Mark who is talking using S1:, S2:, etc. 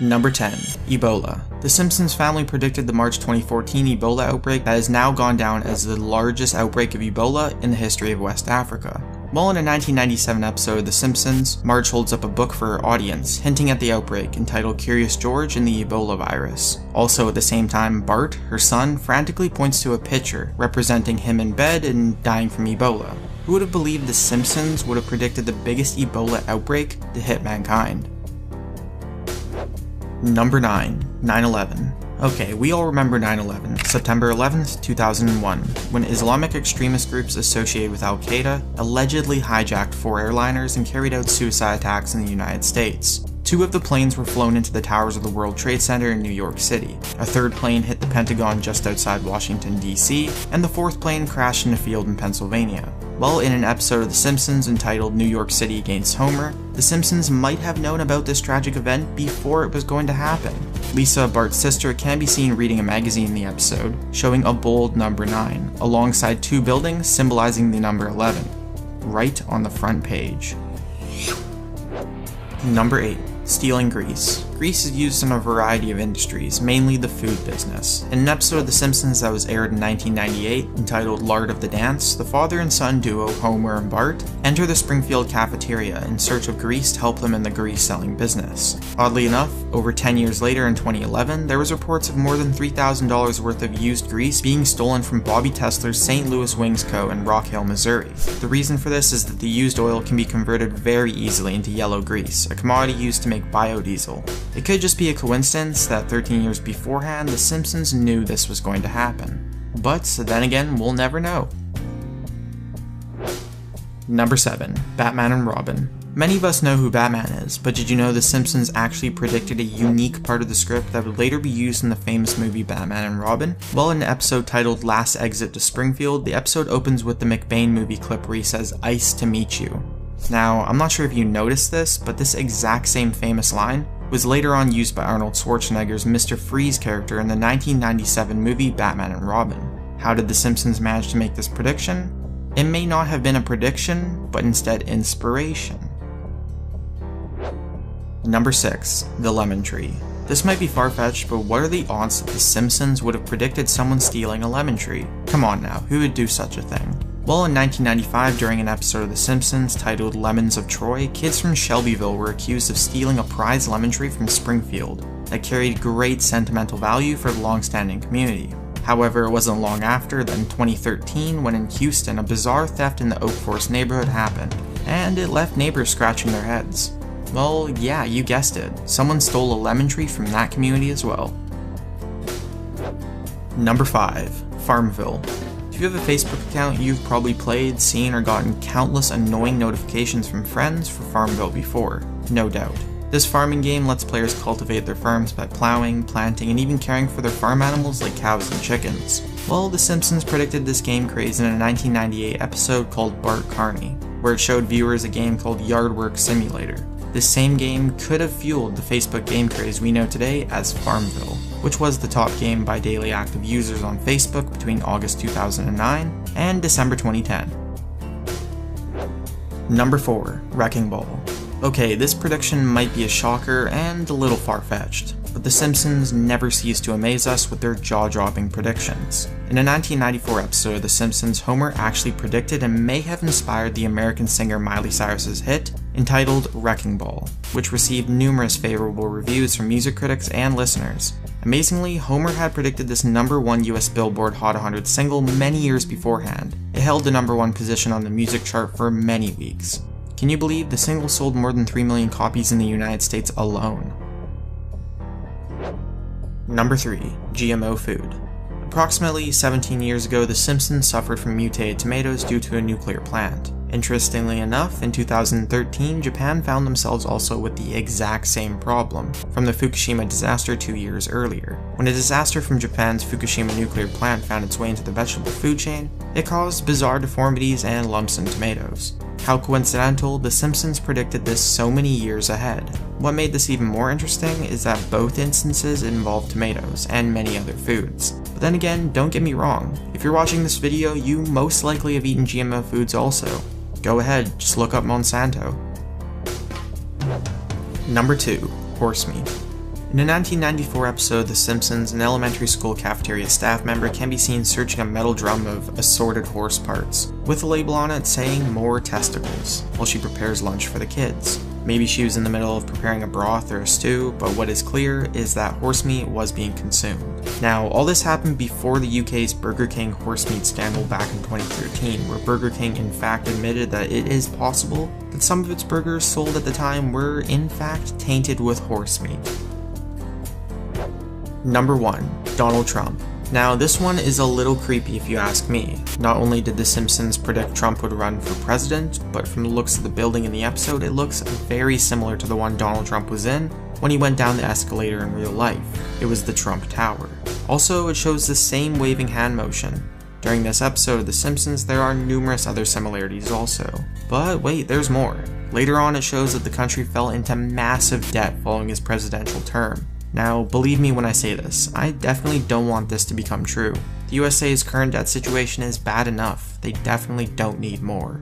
S1: Number 10. Ebola. The Simpsons family predicted the March 2014 Ebola outbreak that has now gone down as the largest outbreak of Ebola in the history of West Africa. While in a 1997 episode of The Simpsons, Marge holds up a book for her audience, hinting at the outbreak entitled Curious George and the Ebola virus. Also at the same time, Bart, her son, frantically points to a picture representing him in bed and dying from Ebola. Who would have believed The Simpsons would have predicted the biggest Ebola outbreak to hit mankind? Number 9. 9/11. Okay, we all remember 9/11, September 11th, 2001, when Islamic extremist groups associated with Al-Qaeda allegedly hijacked 4 airliners and carried out suicide attacks in the United States. 2 of the planes were flown into the towers of the World Trade Center in New York City. A 3rd plane hit the Pentagon just outside Washington, D.C., and the 4th plane crashed in a field in Pennsylvania. Well, in an episode of The Simpsons entitled New York City Against Homer, The Simpsons might have known about this tragic event before it was going to happen. Lisa, Bart's sister, can be seen reading a magazine in the episode, showing a bold number 9, alongside 2 buildings symbolizing the number 11, right on the front page. Number 8. Stealing grease. Grease is used in a variety of industries, mainly the food business. In an episode of The Simpsons that was aired in 1998, entitled Lard of the Dance, the father and son duo, Homer and Bart, enter the Springfield cafeteria in search of grease to help them in the grease-selling business. Oddly enough, over 10 years later in 2011, there was reports of more than $3,000 worth of used grease being stolen from Bobby Tessler's St. Louis Wings Co. in Rock Hill, Missouri. The reason for this is that the used oil can be converted very easily into yellow grease, a commodity used to make biodiesel. It could just be a coincidence that 13 years beforehand, The Simpsons knew this was going to happen. But then again, we'll never know. Number 7. Batman and Robin. Many of us know who Batman is, but did you know The Simpsons actually predicted a unique part of the script that would later be used in the famous movie Batman and Robin? Well, in an episode titled Last Exit to Springfield, the episode opens with the McBain movie clip where he says, "Ice to meet you." Now, I'm not sure if you noticed this, but this exact same famous line was later on used by Arnold Schwarzenegger's Mr. Freeze character in the 1997 movie Batman and Robin. How did The Simpsons manage to make this prediction? It may not have been a prediction, but instead inspiration. Number 6. The Lemon Tree. This might be far-fetched, but what are the odds that The Simpsons would have predicted someone stealing a lemon tree? Come on now, who would do such a thing? Well, in 1995, during an episode of The Simpsons titled Lemons of Troy, kids from Shelbyville were accused of stealing a prized lemon tree from Springfield that carried great sentimental value for the long-standing community. However, it wasn't long after that in 2013 when in Houston a bizarre theft in the Oak Forest neighborhood happened, and it left neighbors scratching their heads. Well, yeah, you guessed it, someone stole a lemon tree from that community as well. Number 5. Farmville. If you have a Facebook account, you've probably played, seen, or gotten countless annoying notifications from friends for Farmville before, no doubt. This farming game lets players cultivate their farms by plowing, planting, and even caring for their farm animals like cows and chickens. Well, The Simpsons predicted this game craze in a 1998 episode called Bart Carney, where it showed viewers a game called Yard Work Simulator. This same game could have fueled the Facebook game craze we know today as Farmville, which was the top game by daily active users on Facebook between August 2009 and December 2010. Number 4. Wrecking Ball. Okay, this prediction might be a shocker and a little far-fetched, but The Simpsons never cease to amaze us with their jaw-dropping predictions. In a 1994 episode of The Simpsons, Homer actually predicted and may have inspired the American singer Miley Cyrus's hit entitled Wrecking Ball, which received numerous favorable reviews from music critics and listeners. Amazingly, Homer had predicted this #1 US Billboard Hot 100 single many years beforehand. It held the #1 position on the music chart for many weeks. Can you believe the single sold more than 3 million copies in the United States alone? Number 3. GMO food. Approximately 17 years ago, The Simpsons suffered from mutated tomatoes due to a nuclear plant. Interestingly enough, in 2013, Japan found themselves also with the exact same problem from the Fukushima disaster 2 years earlier. When a disaster from Japan's Fukushima nuclear plant found its way into the vegetable food chain, it caused bizarre deformities and lumps in tomatoes. How coincidental, The Simpsons predicted this so many years ahead. What made this even more interesting is that both instances involved tomatoes and many other foods. But then again, don't get me wrong, if you're watching this video, you most likely have eaten GMO foods also. Go ahead, just look up Monsanto. Number 2. Horse meat. In a 1994 episode of The Simpsons, an elementary school cafeteria staff member can be seen searching a metal drum of assorted horse parts, with a label on it saying "more testicles," while she prepares lunch for the kids. Maybe she was in the middle of preparing a broth or a stew, but what is clear is that horse meat was being consumed. Now, all this happened before the UK's Burger King horse meat scandal back in 2013, where Burger King in fact admitted that it is possible that some of its burgers sold at the time were in fact tainted with horse meat. Number 1. Donald Trump. Now, this one is a little creepy if you ask me. Not only did The Simpsons predict Trump would run for president, but from the looks of the building in the episode, it looks very similar to the one Donald Trump was in when he went down the escalator in real life. It was the Trump Tower. Also, it shows the same waving hand motion. During this episode of The Simpsons, there are numerous other similarities also. But wait, there's more. Later on, it shows that the country fell into massive debt following his presidential term. Now, believe me when I say this, I definitely don't want this to become true. The USA's current debt situation is bad enough, they definitely don't need more.